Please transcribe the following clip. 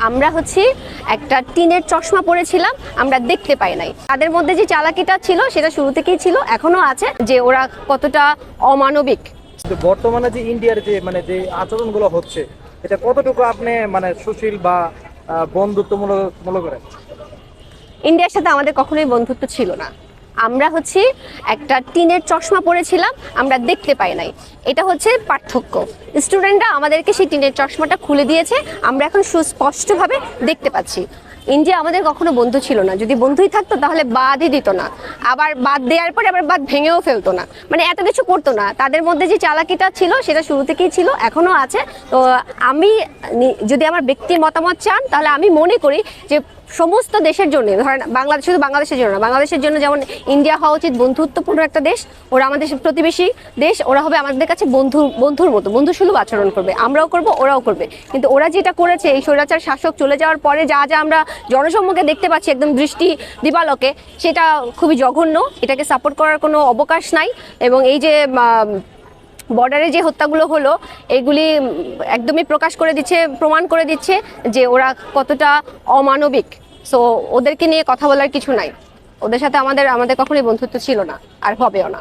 আমরা একটা টিনের চশমা পরেছিলাম, আমরা দেখতে পাই নাই। তাদের মধ্যে যে চালাকিটা ছিল সেটা শুরু থেকেই ছিল, এখনো আছে, যে ওরা কতটা অমানবিক। বর্তমানে যে ইন্ডিয়ার যে আচরণগুলো হচ্ছে, এটা কতটুকু আপনি সুশীল বা বন্ধুত্বমূলক মনে করেন? ইন্ডিয়ার সাথে আমাদের কখনোই বন্ধুত্ব ছিল না। আমরা একটা টিনের চশমা পরেছিলাম, আমরা দেখতে পাই নাই। এটা পার্থক্য। স্টুডেন্টরা আমাদেরকে সেই টিনের চশমাটা খুলে দিয়েছে, আমরা এখন সুস্পষ্টভাবে দেখতে পাচ্ছি। ইন্ডিয়া আমাদের কখনো বন্ধু ছিল না। যদি বন্ধুই থাকতো তাহলে বাদই দিত না, আবার বাদ দেওয়ার পরে আবার বাদ ভেঙেও ফেলতো না, এত কিছু করতো না। তাদের মধ্যে যে চালাকিটা ছিল সেটা শুরু থেকেই ছিল, এখনো আছে। তো আমি যদি আমার ব্যক্তির মতামত চান, তাহলে আমি মনে করি যে সমস্ত দেশের জন্য, ধরেন শুধু বাংলাদেশের জন্য না, বাংলাদেশের জন্য যেমন ইন্ডিয়া হওয়া উচিত বন্ধুত্বপূর্ণ একটা দেশ। ওরা আমাদের প্রতিবেশী দেশ, ওরা হবে আমাদের কাছে বন্ধুর মতো, বন্ধুসুলভ আচরণ করবে। আমরাও করব, ওরাও করবে। কিন্তু ওরা যেটা করেছে, এই স্বৈরাচার শাসক চলে যাওয়ার পরে যা যা আমরা জনসম্মুখে দেখতে পাচ্ছি একদম দৃষ্টি দিবালোকে, সেটা খুবই জঘন্য। এটাকে সাপোর্ট করার কোনো অবকাশ নাই। এবং এই যে বর্ডারে যে হত্যাগুলো হলো, এগুলি একদমই প্রমাণ করে দিচ্ছে যে ওরা কতটা অমানবিক। সো ওদেরকে নিয়ে কথা বলার কিছু নাই। ওদের সাথে আমাদের কখনোই বন্ধুত্ব ছিল না, আর হবেও না।